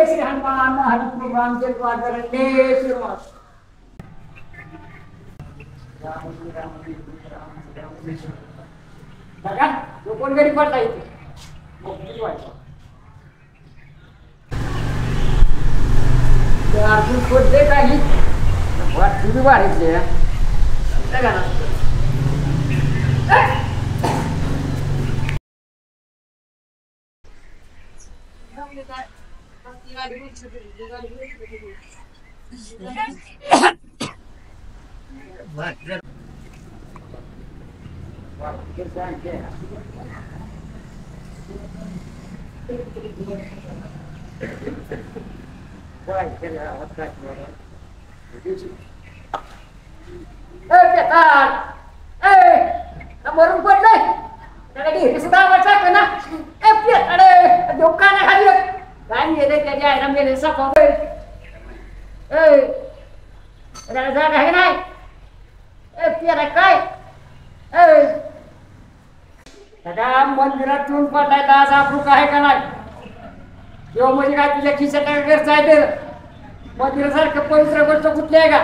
श्री हनुमान हरि राम के द्वार कोण गडी पडला इथे अर्जुन खोदले काही तुम्ही वाढले मरून पडलंय धोका नाही खाली काय गेले त्याच्या आईला मेले सफा जागा आहे नाही काय सगळ्या मंदिरातून पडलाय आज आपलं काय का नाही किंवा म्हणजे काय तुझ्या खिशात गरज आहे ते मंदिरासारखं पवित्र गोष्ट कुठली आहे का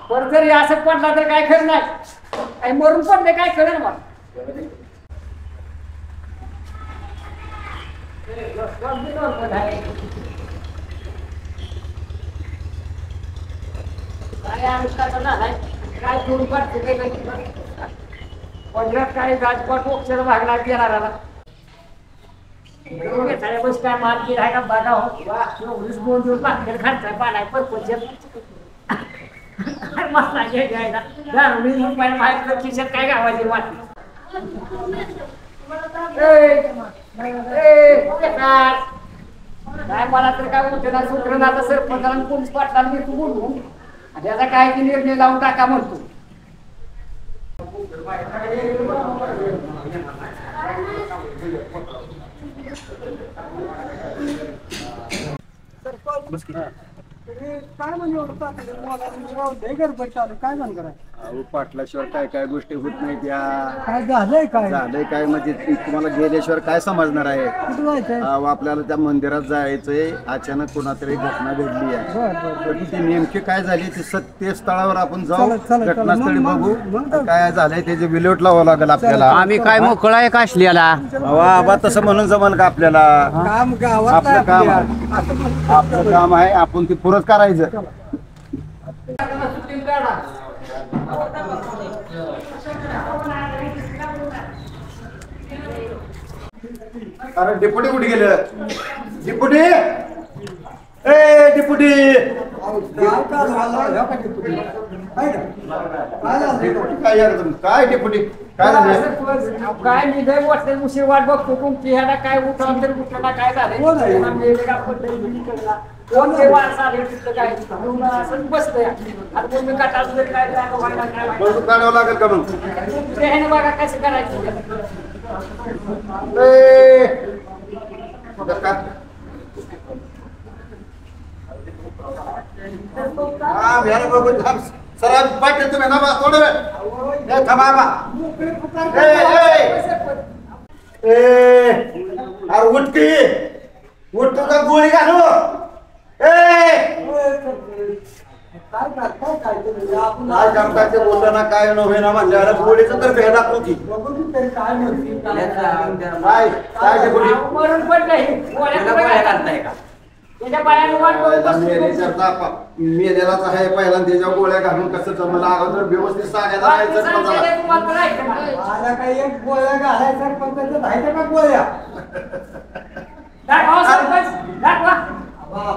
पर जरी असं पडला तर काय खरं नाही काही मरून पडले काय खरं ना काय अनुष्काचा झालाय काय दोन पडते पंधरात काही राजपाट अक्षर भागला येणाराला बस काय मार्गी राहायला बघा होस दोन दिवस बाहेर खायचा पाण्यात परपंच मसला घ्यायला दारू बाहेर खिशात काय गावाची वाटली काय मला तर काय म्हणते ना सुधरण आता सरपंचाला पोलीस पाटला मी तू बोलू त्याचा काय ती निर्णय लावून टाका म्हणतो काय म्हणजे गडबड चालू काय म्हण करा पाटल्याशिवाय काय काय गोष्टी होत नाही त्या काय झालंय काय म्हणजे तुम्हाला गेल्याशिवाय काय समजणार आहे आपल्याला त्या मंदिरात जायचंय अचानक कोणातरी घटना घडली आहे ती नेमकी काय झाली ती सत्य स्थळावर आपण जाऊ घटनास्थळी बघू काय झालंय त्याचे विल्हेवाट लावावं लागेल आपल्याला आम्ही काय मोकळा आहे काशल्याला आबा तसं म्हणून जमल का आपल्याला आपलं काम आहे आपण ती पुरत करायचं अरे डेपुटी कुठे गेलं डेपुटी ए डेपुटी काय डेपुटी काय झालं काय निघाय वाटते उशीर वाट बघतो तुमची ह्याला काय उठा तर उठला काय झालं कोण ते वारसा काय असं बसतंय आता तुम्ही काटाल काय काढावं लागेल का मग ह्याने बघा कसं करायचं सर पाटील तुम्ही ना थोडं वेळ थांबा अरे उठकी उठतो का गोळी घालू बोलताना काय नव्हे ना म्हणजे गोळीचं तर भेदा होती मरून पण नाही गोळ्या घालताय का त्याच्या बायानं वाट बघत बसली. मेलेलाच आहे पहिला त्याच्या गोळ्या घालून कसं जमलं अगोदर व्यवस्थित सांगायला बाकी जायचं सांगते मला. ते तुम्हाला तर ऐकतं का? मला काही एक गोळ्या घालायचा पण त्याच्यात आहे का गोळ्या दाखवा सरपंच, दाखवा.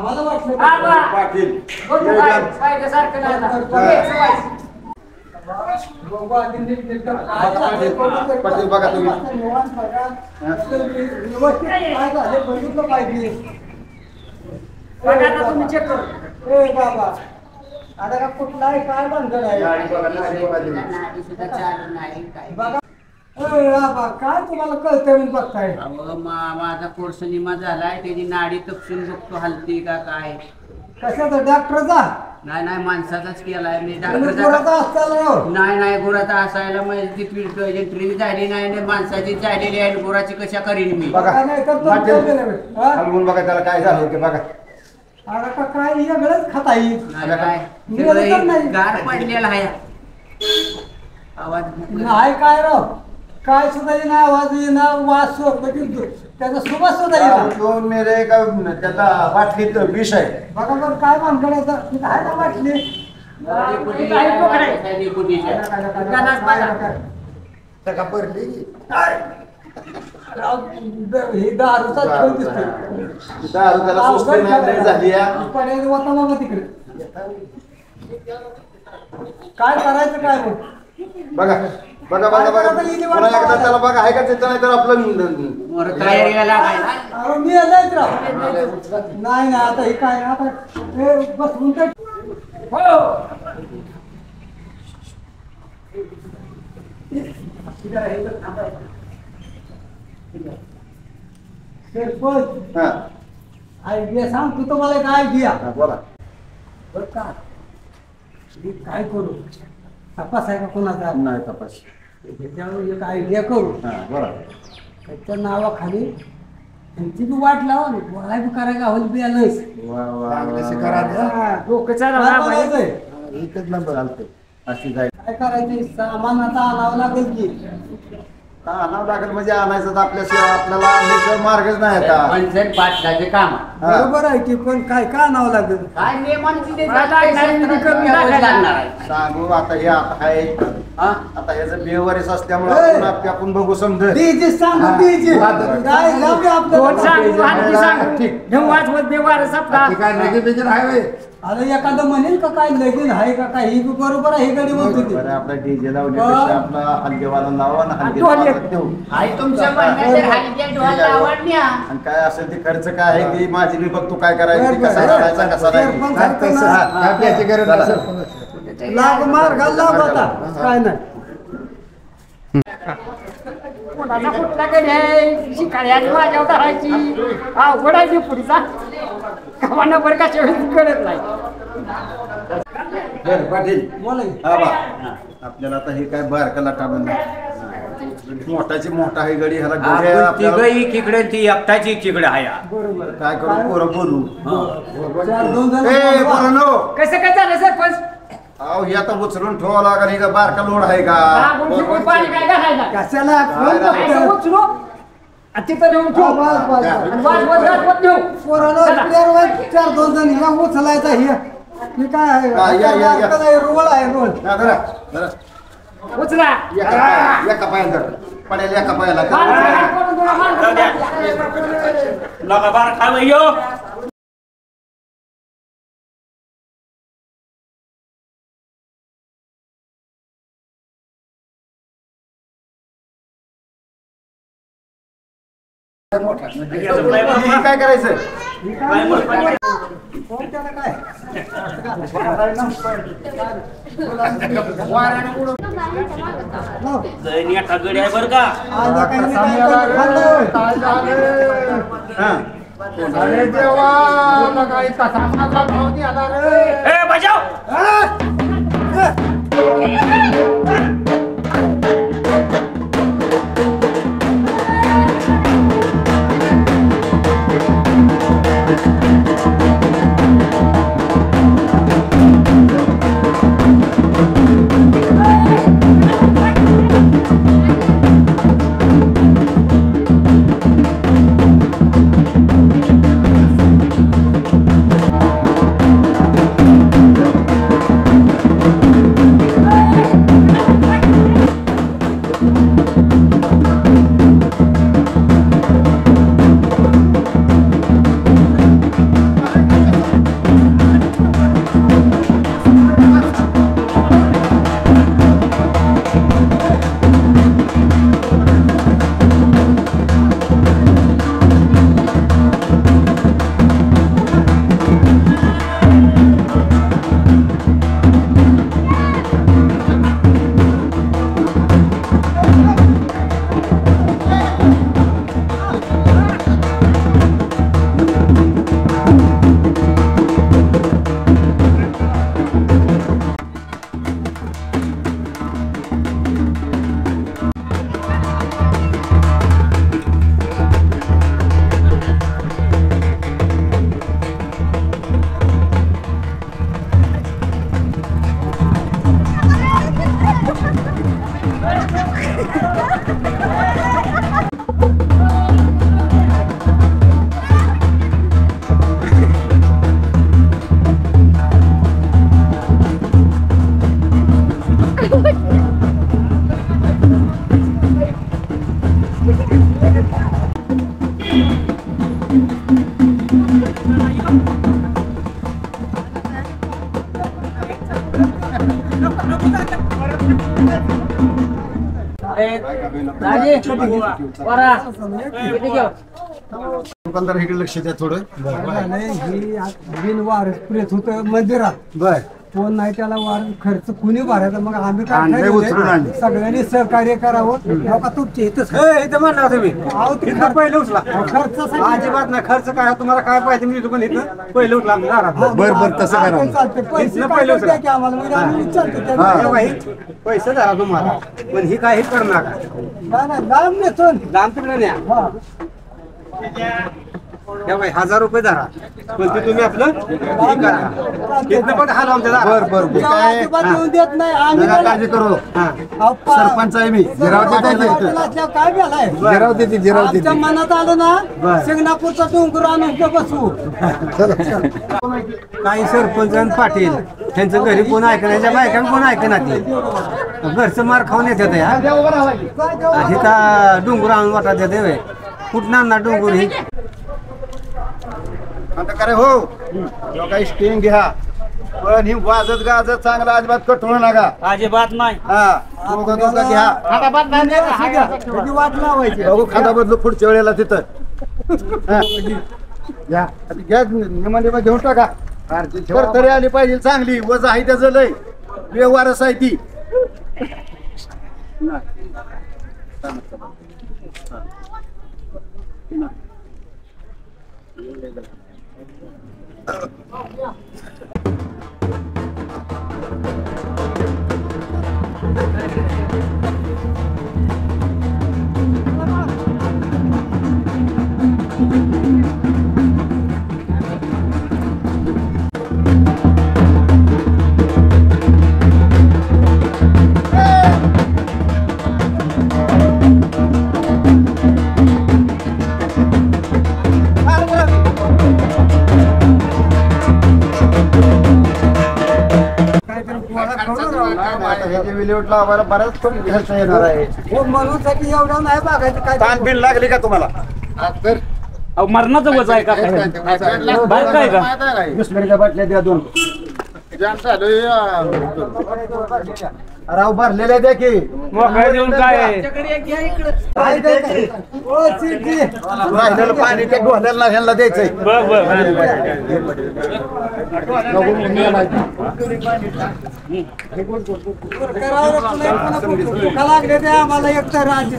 मला वाटलं हा, बा. पाटील बघू हे काय, घाल. पाहिल्यासारखं नाही ना. हा. हेच व्हायचं. बघू आधी नीट पाटील बघा तुम्ही. व्यवस्थित काय झालं बघितलं पाहिजे बघा आता तुम्ही चेक करू. ए बाबा आता का कुठला आहे काय भानगड आहे बघा ए बाबा काय तुम्हाला कळतंय म्हणून बघताय अहो, माझा कोर्स निमा झालाय त्याची नाडी तपसून बघतो हलती का काय. कशाचा डॉक्टरचा नाही माणसाचाच केलाय मी तुम्ही डॉक्टरचा. गुराचा असताल राव नाही गुराचा असायला म्हणजे ती एंट्री झाली नाही माणसाची झालेली आहे गुराची कशा करीन मी. बघा नाही तर पाटील, तुमचं हा? हलवून बघा त्याला काय झालं ते बघा. आता का काय वेगळंच खाता येईल नाही काय मी तर सगळं नाही. गार पडलेला आहे आवाज. नाही काय राव काय सुद्धा येईना आवाज येईना वास म्हणजे त्याचा सुवास सुद्धा येईना दोन मेरे का त्याचा बाटलीत विष आहे. बघा बरं काय भानगडायचं तिथं आहे ना वाटली काही टोकरे. दुकानात बघा. त्या का पडली ही दारूचा खेळ दिसतोय दारू त्याला सुस्ती नाही झाली आहे. पर्याय होता बाबा तिकडे काय करायचं काय मग बघा बघा बघा बघा पुन्हा एकदा त्याला बघा आहे का तिथं नाही तर आपलं तयारीला लागायला. अरे मी आलोच राव नाही ना आता हे काय आता हे बसवून तर हो. सरपंच हा आयडिया सांग तू तुम्हाला एक आयडिया हा, बोला. बरं का मी काय करू तपास आहे का कोणाचा नाही तपास. त्याच्यावर एक आयडिया करू हा बोला. त्याच्या नावाखाली त्यांची बी वाट लावा ना बोलाय बी करायला हवं बी आलंच वा वा वा. डोकं चालवा काय बाई. बोलायचंय? एकच नंबर आलते अशी जाईल. काय करायचे सामान आता आणावं लागेल की का आणावं लागेल म्हणजे आणायचं तर आपल्याशिवाय आपल्याला आणण्याशिवाय मार्गच नाही आता. पंचायत पाटलाचे काम हा. बरोबर आहे की पण काय काय आणावं लागेल काय नियमांची ते मला लागणार नाही, करून टाकायला. लागणार आहे. सांगू आता हे आता आहे हा? आता ह्याचं बेवारीस असल्यामुळे ए! आपण बघू समज. डीजे सांगू डीजे हा. काय जाऊ दे कोण सांगू आपल्याला आणखी सांगू ठीक. घेऊन वाजवत बेवार सपला. आता एखादं म्हणेल का काय लगीन आहे का काय ही बी बरोबर आहे ही गडी म्हणतो ती. बरं आपला डीजे लावण्यापेक्षा आपला हलगेवाला लावा आणि हलगेवाला देऊ. आई तुमच्या म्हणण्यात हलक्या ढोल आवडण्या. आणि काय असेल ते खर्च काय आहे ती माझी मी बघतो काय करायचं बरं, ती कसा बरं. करायचा कसा नाही. सरपंच सारखं ना. हा, हा, प्यायची गरज नाही. लाग मार घाल लाग आता काय नाही कोणाचा कुठला कडे आहे शिकाळी आणि माझ्यावर धरायची अवघड आहे पुढचा कवा नंबर कशा वेळी कळत नाही. बरं पाटील बोला की. हा बा आपल्याला आता हे काय बारका लाटा मोठाची मोठा आहे गडी ह्याला गोळ्या आपल्याला एकीकडे ती एकटाची एकीकडे आहे. बरोबर काय करू पोरं बोलू. चार दोन जण ए बोलवा. पोरांनो, कसं काय झालं सरपंच अहो हे आता उचलून ठेवावं लागेल हे का बारका लोड आहे का. आपण शिकून पाणी काय घालायला कशाला कोण काय असं बघतं? उचलू आणि तिथं नेऊन ठेवू. बस, बस, बस. आणि वाजवत नेऊ. पोराला चला. प्लेअर वर चार दोन जण ह्या उचलायचा हे हे काय आहे? हा, या. रोल आहे रोल हा, धरा, धरा. उचला एका पायाला धर. पडेल एका पायाला माणसं करून तुला माणसं. नका बार खाव हे काय करायचं. कोण त्याला काय लाव. गडी आहे बरं का. आज एकाने काय खाल्लं? हा. अरे देवा मला काही कसा माझा भाव नाही आला रे ए बजाव. दुकानदार इकडे लक्ष द्या थोडं. वार प्रेत होत मंदिरात बर कोण नाही त्याला वार खर्च कुणी भरायचा मग आम्ही काय आणलंय, ठरवलंय? उचलून आणलं. सगळ्यांनी सहकार्य करावं नका तुमचे इथंच इथं म्हणणार तुम्ही अहो, ते इथं पहिलं उचला खर्चासाठी अजिबात नाही खर्च काय तुम्हाला काय पाहिजे मी पण इथं पहिलं उचला बर बर तसं करा. आपण चालतंय. पैसे इथनं काय पहिलं द्या की आम्हाला म्हणजे आम्ही विचारतो त्यांना. हा. पैसे धरा तुम्हाला पण ही काही करू नका नाही, नाही, लांब नेतो. लांब तिकडे न्या हा. या बाई 1000 रुपये धरा पण ते तुम्ही आपलं हे करा इथनं पण हाल आमच्या दारात. बर बर मी तेव्हा काय अजिबात येऊन देत नाही आम्ही नका काळजी करू. हा. सरपंच आहे मी. जिराव देते पाटील इथं. असल्यावर काय झालाय जिराव देते जिराव देते. आमच्या मनात आलं ना शिंगणापूरचा डोंगर आणून इथं बसवू काही सरपंच आणि पाटील त्यांचं घरी कोण ऐकण्याच्या बायकांना कोण ऐकणार ते घरचं मार खाऊन येतात या हे का डोंगर आणून वाटत येते व्हय. कुठं आणणार डोंगर ही आता करे हो काही स्टेंग घ्या पण ही वाजत गाजत चांगला अजिबात कटवू नका. अजिबात नाही हा दोघं दोघं घ्या. त्याची वाट लावायची बघू खादा बदलू पुढच्या वेळेला तिथं. हा. घ्या आता घ्या निमा घेऊन टाका. तरी आली पाहिजे चांगली वज आहे त्याचं लय व्यवहारच आहे ती. विल्हेवाट लावायला बराच पण खर्च येणार आहे. हो म्हणून साठी एवढं नाही बघायचं काय ताण बिल लागली का तुम्हाला? तर मरणाचं वज आहे का बाहेर काय का बिस्लरीच्या बाटल्या द्या 2. राव भरलेल्या द्या की मोकळ्या देऊन काय आहे? काय काय? ओ चिठी राहिलेलं पाणी त्या ढोल्याला ह्यांना द्यायचंय. बर बर लागले ते आम्हाला एक तर राज्य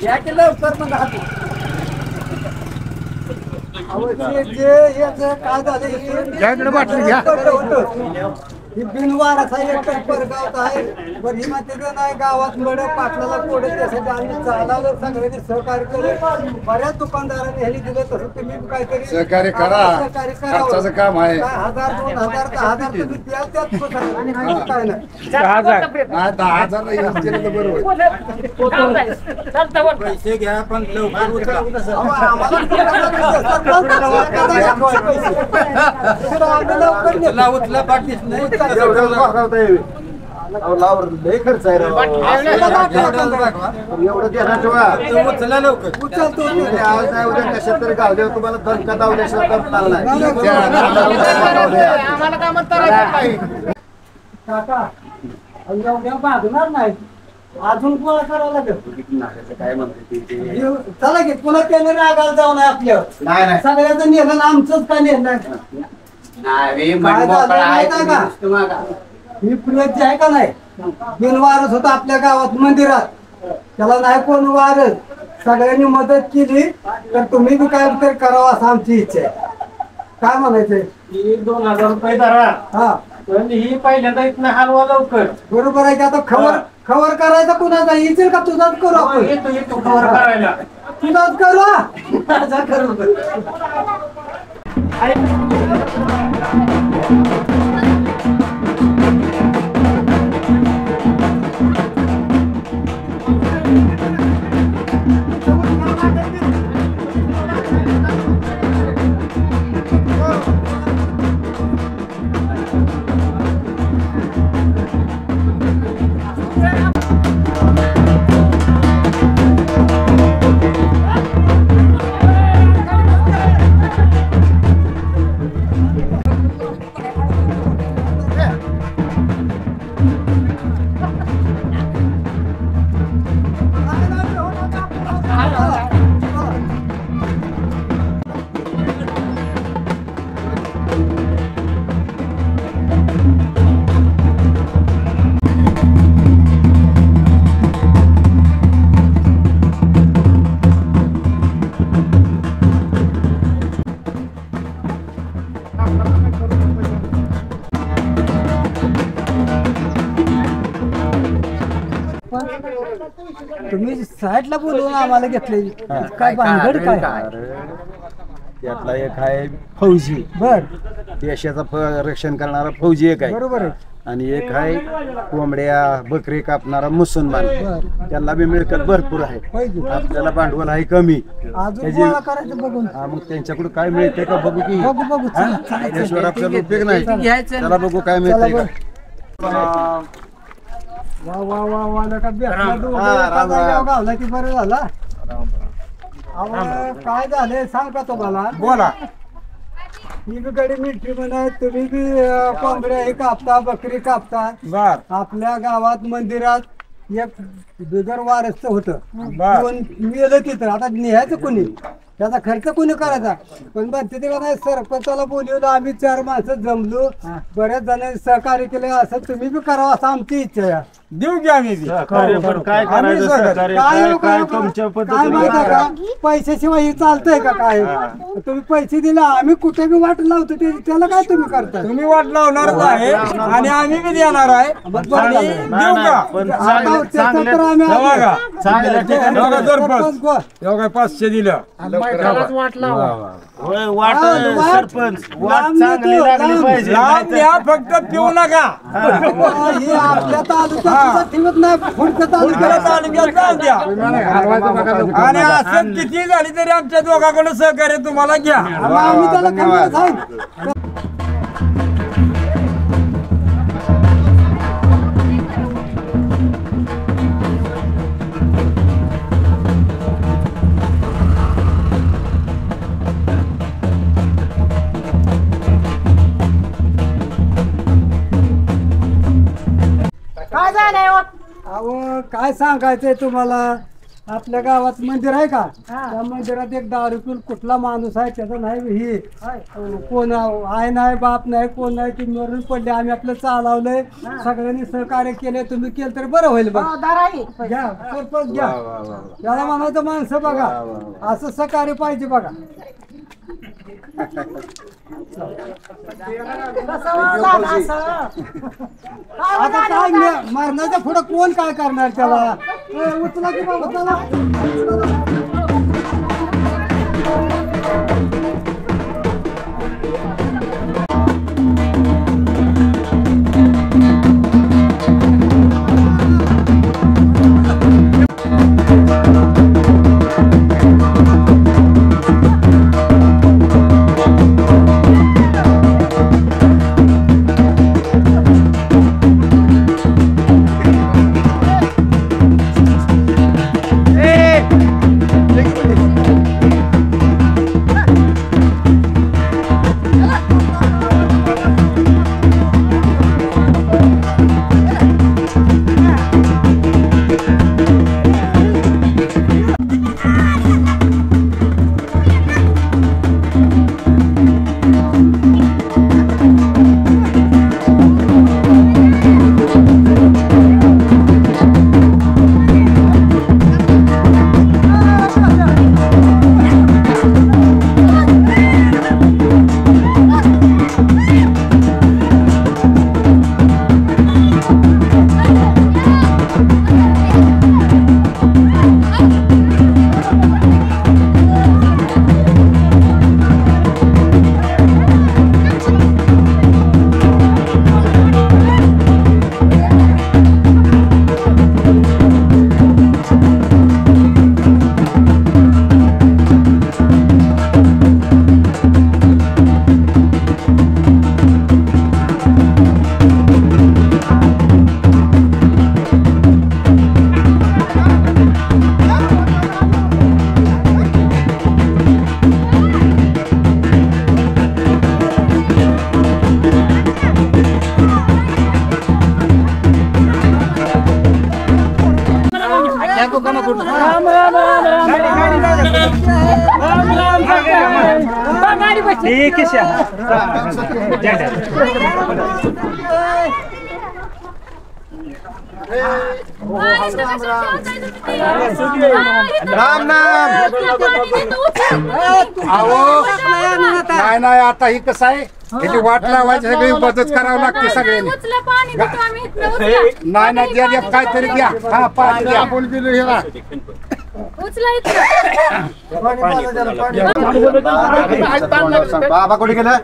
या की लवकर मग हात. अहो, जे याचं काय झालं बिनवाराचा एक परगावत आहे पण ही माहिती नाही गावात मड पाटलाला कोडे त्यासाठी आम्ही चालावं सगळ्यांनी सहकार्य केलं. बऱ्याच दुकानदारांनी ह्यानी दिलं तसं तुम्ही काहीतरी सहकार्य करा. सहकार्य करावं. खर्चाचं काम आहे. काय 1000 2000 10,000 तुम्ही द्याल त्यात आणि काय नाही 10,000 पैसे घ्या पण लवकर उचला. अहो, आम्हाला उचला पाठीच नाही एवढं भागवता येईल. अहो, लावर लय खर्च आहे राव. एवढं देणार ठेवा. उचला लवकर उचलतो आणि आज नाही उद्या कशात तरी गावल्यावर तुम्हाला दणका दावल्याशिवाय करता नाही. काका एवढ्या बांधणार नाही अजून कोणा करावं लागेल काय म्हणते ते? चला की पुन्हा त्याने रागाला जाऊ नये आपल्यावर नाही नाही सगळ्याचं नेलं आमचंच का नेलं नाही काय झालं माहिती आहे का? ही प्रियची आहे का नाही बिनवारस होता आपल्या गावात मंदिरात त्याला नाही कोण वारस सगळ्यांनी मदत केली तर तुम्ही बी काय तरी करावं असं आमची इच्छा आहे. काय म्हणायचंय? 2,000 रुपये धरा हा पण ही पहिल्यांदा इथनं हलवा लवकर बरोबर आहे की आता खबर करायचा कुणाचा येतील का तुझाच करू आपण येतो कव्हर करायला तुझाच करू हा? जा करू तुम्ही साईडला बोलवून आम्हाला घेतले काय भानगड काय त्यातला एक आहे फौजी, बर देशाचं रक्षण करणारा फौजी एक आहे, बरोबर आहे. आणि एक आहे कोंबड्या बकरी कापणारा मुसलमान. त्यांना बी मिळकत भरपूर आहे, पाहिजे आपल्याला भांडवल आहे कमी. अजून मला करायचं बघून हा, मग त्यांच्याकडून काय मिळते का बघू की. बघू बघू चला, चला. त्याशिवाय आपल्याला उपयोग नाही. घ्यायचं त्याला बघू काय मिळतंय का. वा वा वा वा नका भेटला तू. हा, राम राम. गावला की बरं झाला. अहो, काय झालंय सांग का तुम्हाला. बोला. मी बी गडी मिठी म्हणा, तुम्ही बी कोंबड्या हे कापता, बकरी कापता. बर आपल्या गावात मंदिरात एक बिगर वारसचं होतं, बर. कोण मेलं तिथं. आता निहायचं कोणी, त्याचा खर्च कोणी करायचा. पण म्हणते ते का नाही, सरपंचाला बोलवलं, आम्ही 4 माणसं जमलो, बऱ्याच जणांनी सहकार्य केले. असं तुम्ही बी करावं असं आमची इच्छा आहे. देऊ की आम्ही बी. काय आम्ही करायचं सहकार्य. सहकार्य, काय काय काय तुमच्या काय पद्धतीने माहिती आहे का, पैशाशिवाय हे चालतंय का काय. तुम्ही पैसे दिले, आम्ही कुठे बी वाट लावतो, त्याला काय तुम्ही करता. तुम्ही वाट लावणारच आहे आणि आम्ही बी देणार आहे. मग बरं आणि झालं. देऊ का? पण आता त्याचं तर आम्ही हे बघा. आलो. चांगल्या ठिकाणी बघा सरपंच. सरपंच गो. हे बघा 500 दिलं. होय, वाट सरपंच वाट लांब चांगली येतो, लागली लांब. पाहिजे. लांब द्या, फक्त पिऊ नका. हे आपल्या तालुक्यात ठेवत नाही, पुढच्या पुढच्या तालुक्यात. तालुक्यात जाऊ द्या. आणि असं किती झाली तरी आमच्या दोघांकडून सहकार्य तुम्हाला घ्या. आम्ही त्याला कमी सांग. काय झालंय हो? अहो काय सांगायचंय तुम्हाला. आपल्या गावात मंदिर आहे का, त्या मंदिरात एक दारू पिऊन कुठला माणूस आहे त्याचा नाही ही कोण आहे नाही, बाप नाही, कोण नाही, ती मरून पडले. आम्ही आपलं चालवलंय, सगळ्यांनी सहकार्य केले. तुम्ही केलं तर बरं होईल. बघ घ्या सरपंच घ्या, त्याला म्हणायचं माणसं बघा, असं सहकार्य पाहिजे बघा. आता काय मरणाच्या पुढं कोण काय करणार त्याला. उचला की बाबा चला. राम नाम. नाही नाही आता ही कसं आहे याची वाट लावायची सगळी मदत करावं लागते सगळ्यांनी. नाही नाही द्या द्या काहीतरी द्या. हा पाणी द्या. आपण दिलो ह्याला. बाबा कुठे गेलं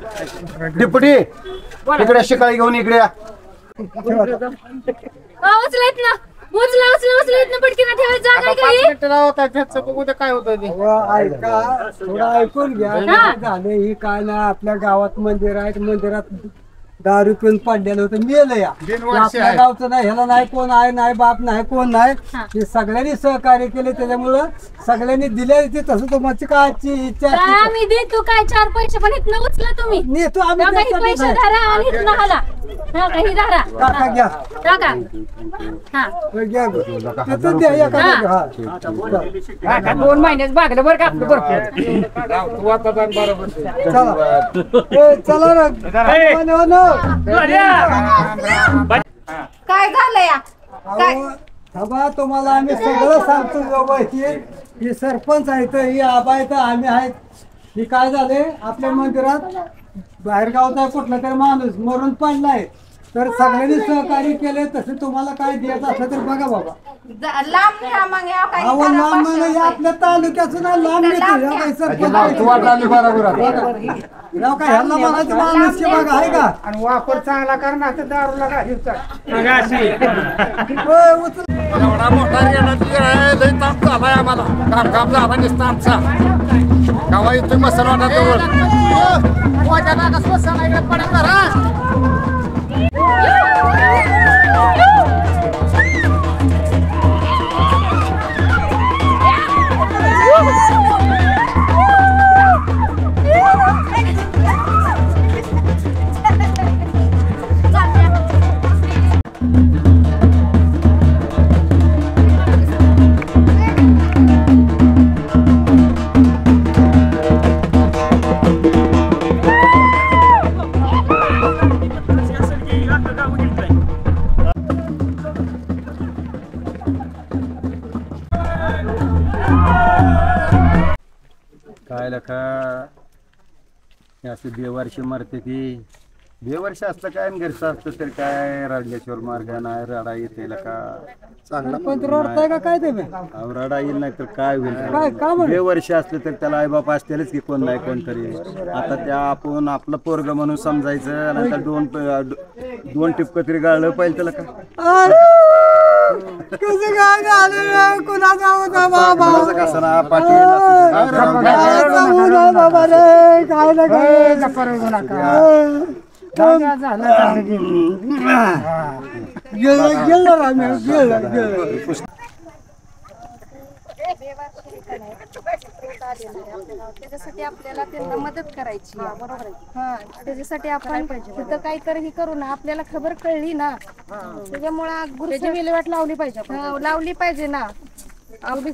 डिपुटी इकडे शिकाळी घेऊन इकडे या. काय होतं ऐका थोडं ऐकून घ्या. झाले ही काय नाही आपल्या गावात मंदिर आहेत मंदिरात दारू पिऊन पडलेलं होतं मेलं या आपल्या गावचं नाही ह्याला नाही कोण आहे नाही बाप नाही कोण नाही हे सगळ्यांनी सहकार्य केले त्याच्यामुळं सगळ्यांनी दिले ते तसं तुमची काय इच्छा आम्ही देतो काय 4 पैसे पण इथनं उचला तुम्ही नेतो आम्ही काही पैसे धरा आणि इथनं हाला काही धरा काका घ्या टाका हा घ्या तिथं द्या या काका काका 2 महिन्यात भागलं बरं का आपलं बरं. चला चला ना काय झालं या थांबा तुम्हाला आम्ही सगळं सांगतो व्यवस्थित. ही सरपंच आहेत ही आबा आहेत आम्ही आहेत. ही काय झाले आपल्या मंदिरात बाहेरगावचा कुठला तरी माणूस मरून पडलाय तर सगळ्यांनी सहकार्य केले तसे तुम्हाला काय द्यायचं असलं तर बघा बाबा. लांब घ्या मग या काही अहो लांब म्हणजे आपल्या तालुक्याचं ना लांब घेतो काय सरपंच नाव काय ह्याला म्हणायचं माणूस की बघा आहे का आणि वापर चांगला करणार तर दारूला एवढा मोठा लय ताप झालाय आम्हाला. काम झाला नसता आमचा गावा इथे मसाला काय लका असं बेवारशी मरते ती बेवर्ष असतं काय घरचं असतं तर काय रडल्याशिवर मार्ग नाही रडा येते का चांगला पण रडताय का काय तुम्ही रडा येईल नाही तर काय काय का होईल बेवर्ष असलं तर त्याला आई बाप असतेलच की कोण नाही कोणतरी आता त्या आपण आपलं पोरग म्हणून समजायचं नंतर दोन टिपकं तरी गाळलं पाहिजे त्याला का कसं काय झालं कुणाचा होता बाबा कसं ना पाटील बाबा रे काय ना काय त्याच्यासाठी आपल्याला त्यांना मदत करायची बरोबर हा त्याच्यासाठी आपण तिथं काहीतरी हे करू ना आपल्याला खबर कळली ना त्याच्यामुळे विल्हेवाट लावली पाहिजे लावली पाहिजे ना तुम्ही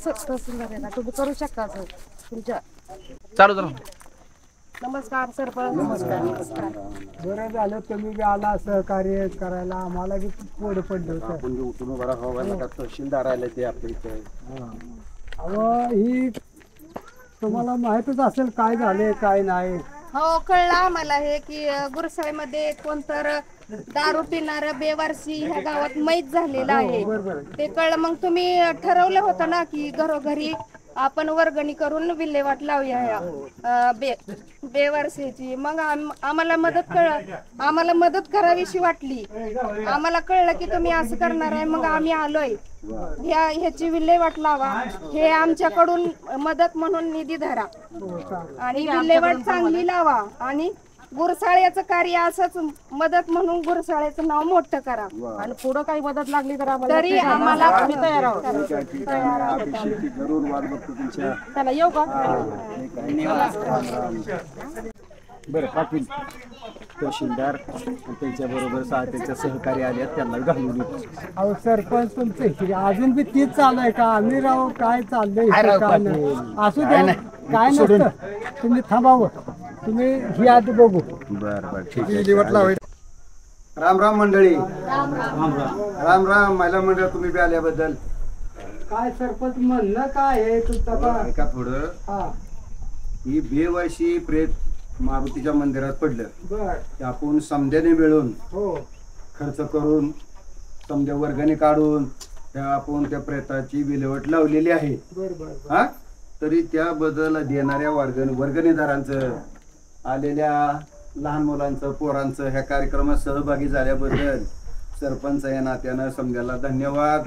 करू शकता तुमच्या चालू नमस्कार सरपंच नमस्कार बरं झालं तुम्ही बी आला सहकार्य करायला आम्हाला बी पुढे पडलं होतं आपण उठून उभा राहावा तहसीलदार आले ते आपल्या इथे अहो ही तुम्हाला माहितच असेल काय झाले काय नाही हो कळलं आम्हाला हे की गुरसाळीमध्ये कोणतर दारू पिणार बेवारसी ह्या गावात मैत झालेला आहे ते कळलं मग तुम्ही ठरवलं होतं ना की घरोघरी आपण वर्गणी करून विल्हेवाट लावूया बेवारसीची मग आम्हाला मदत करावीशी वाटली आम्हाला कळलं की तुम्ही असं करणार आहे मग आम्ही आलोय ह्याची विल्हेवाट लावा हे आमच्याकडून मदत म्हणून निधी धरा आणि विल्हेवाट चांगली लावा आणि गुरसाळ्याचं कार्य असंच मदत म्हणून गुरसाळ्याचं नाव मोठं करा आणि पुढं काही मदत लागली तर तरी आम्हाला आम्ही तयार आहोत त्याला येऊ का बरं पाटील तहसीलदार त्यांच्या बरोबर त्यांच्या सहकारी आले त्यांना घालून अहो सरपंच तुमचे अजून बी तीच चालू आहे का आम्ही राहू काय चाललंय काय नाही असू द्या काय नसतं तुम्ही थांबावं तुम्ही ही आधी बघू बरं ठीक आहे राम राम मंडळी. राम राम महिला मंडळ, तुम्ही बी आल्याबद्दल. काय सरपंच म्हणणं काय आहे तुमचं? ऐका थोडं. हा ही बेवर्षी प्रेत मारुतीच्या मंदिरात पडलं. बर. ते आपण समध्याने मिळून हो खर्च करून समजा वर्गणी काढून त्या आपण त्या प्रेताची विल्हेवाट लावलेली आहे. बर बर. हा तरी त्याबद्दल देणाऱ्या वर्गणीदारांचं, आलेल्या लहान मुलांचं, पोरांचं ह्या कार्यक्रमात सहभागी झाल्याबद्दल सरपंच या नात्यानं समजायला धन्यवाद.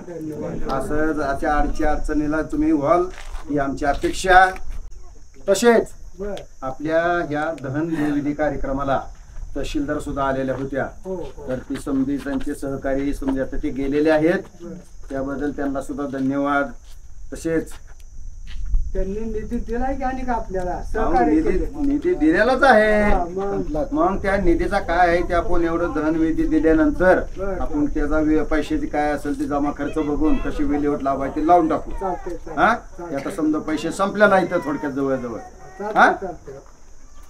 असंच अशा अडचणीला तुम्ही व्हाल ही आमची अपेक्षा. तसेच बर. आपल्या ह्या दहन विधी कार्यक्रमाला तहसीलदार सुद्धा आलेल्या होत्या. तर ती समधी त्यांचे सहकारी समजा आता ते गेलेले आहेत, त्याबद्दल त्यांना सुद्धा धन्यवाद. तसेच त्यांनी निधी दिलाय की आणि का आपल्याला सहकार्य केलं? निधी दिलेलाच आहे. मग मग त्या निधीचा काय आहे ते आपण एवढं धनविधी दिल्यानंतर आपण त्याचा पैशाची काय असेल ते जमा खर्च बघून कशी विल्हेवाट लावायची लावून टाकू. चालतंय हा आता समजा पैसे संपलेला आहे तर थोडक्यात जवळजवळ. हा चालतंय.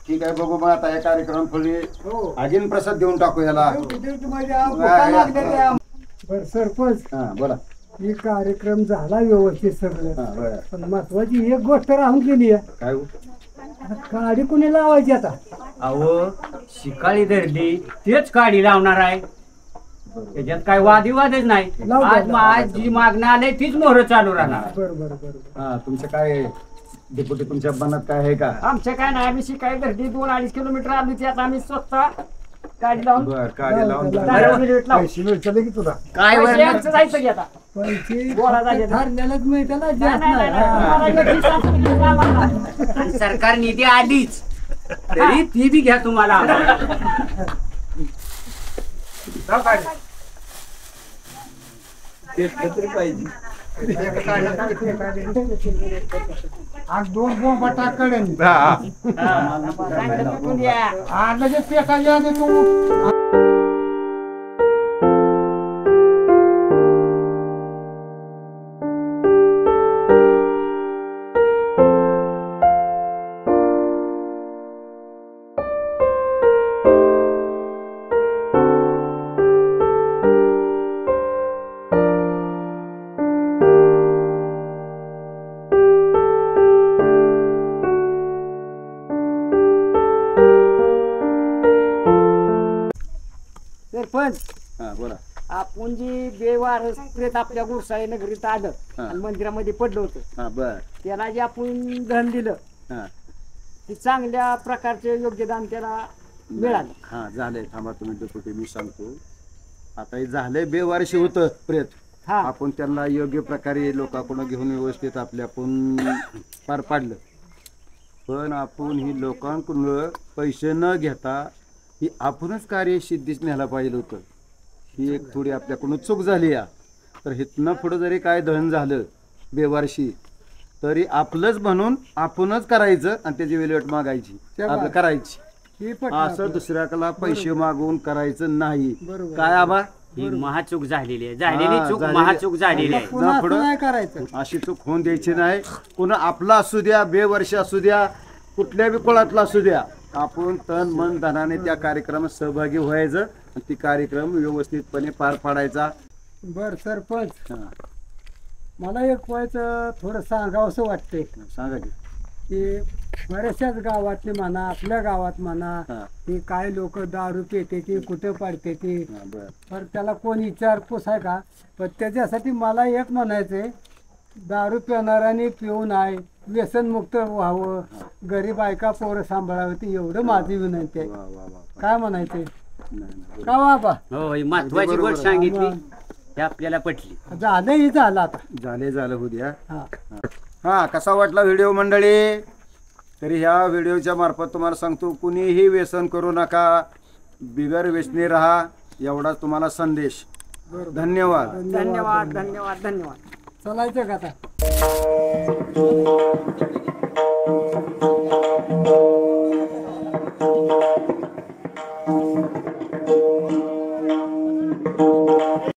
ठीक आहे, बघू मग आता हे कार्यक्रम पुढे हो अजून प्रसाद देऊन टाकू याला. बर सरपंच, हा बोला. हे कार्यक्रम झाला व्यवस्थित सगळं, हा बरं. पण महत्वाची एक गोष्ट राहून गेली आहे. काय हो? काडी कुणी लावायची आता? अहो शिकाळी धरली तेच काढी लावणार आहे. त्याच्यात काय वादिवादच नाही. आज जी मागणं आलंय तीच मोहर चालू राहणार. बर बर बर. हा तुमचं काय डेप्युटी तुमच्या मनात काय आहे का? आमच्या काय नाही, आम्ही शिकाय घरटी 2-2.5 किलोमीटर आली त्यात आम्ही स्वतः गाडी लावून बर काढी लावून पैसे मिळतले की तुला? काय पैसे आमचं जायचं की आता. पैसे बोला जागे. ठरलेलंच मिळतं ना, नाही, जास्त नाही, नाही, नाही. तुम्हाला एक दिवस असं किती आम्हाला. आणि सरकार निधी आलीच तरी ती बी घ्या तुम्हाला. आज 2 बोंब टाकडे सांगितलं कुठून या. लगेच पेटायला आले तू. सरपंच, हा बोला. आपण जी बेवार प्रेत आपल्या गुरसाई नगरीत आलं आणि मंदिरामध्ये पडलं होतं, हा बर. त्याला जे आपण धन दिलं हा ते चांगल्या प्रकारचे योग्यदान त्याला मिळालं. हा झालंय. थांबा तुम्ही डेप्युटी, मी सांगतो. आता हे झालंय बेवारशी होतं प्रेत. हा आपण त्यांना योग्य प्रकारे लोकांकडून घेऊन व्यवस्थित आपल्या आपण पार पाडलं. पण आपण ही लोकांकडून पैसे न घेता ही आपणच कार्य सिद्धीच न्यायला पाहिजे होतं. ही एक थोडी आपल्याकडून चूक झाली या. तर हिथनं पुढं जरी काय दहन झालं बेवारशी तरी आपलंच म्हणून आपणच करायचं आणि त्याची विल्हेवाट मागायची, आपलं करायची. असं दुसऱ्याला पैसे मागून करायचं नाही. काय आबा? ही महाचूक झालेली आहे. झालेली चूक महाचूक झालेली आहे. ना पुढं काय करायचं? अशी चूक होऊन द्यायची नाही. पुन्हा आपला असू द्या, बेवर्ष असू द्या, कुठल्या बी कुळातला असू द्या, आपण तन मन धनाने त्या कार्यक्रमात सहभागी व्हायचं आणि ती कार्यक्रम व्यवस्थितपणे पार पाडायचा. बर सरपंच, हा, मला एक व्हायचं थोडं सांगावंसं वाटतंय सांगा की. की बऱ्याचशाच गावातले म्हणा, आपल्या गावात म्हणा, हा. की काय लोक दारू पिते ती कुठं पाडते ती, हा, बरं. पण त्याला कोण विचारपूस आहे का? पण त्याच्यासाठी मला एक म्हणायचंय, दारू पिणाऱ्यांनी पिऊ नये, व्यसनमुक्त व्हावं, गरीब बायका पोरं सांभाळावं, ती एवढं माझी विनंती आहे. वा, वा, वा. काय म्हणायचंय? नाही, नाही, का बाबा? हो ही महत्वाची गोष्ट सांगितली ही आपल्याला पटली. झालं हे झालं आता. झालं होऊ द्या. हा हा कसा वाटला व्हिडिओ मंडळी? तरी ह्या व्हिडिओच्या मार्फत तुम्हाला सांगतो, कुणीही व्यसन करू नका, बिगर व्यसनी राहा, एवढाच तुम्हाला संदेश. धन्यवाद. धन्यवाद धन्यवाद धन्यवाद. चालायचं का आता?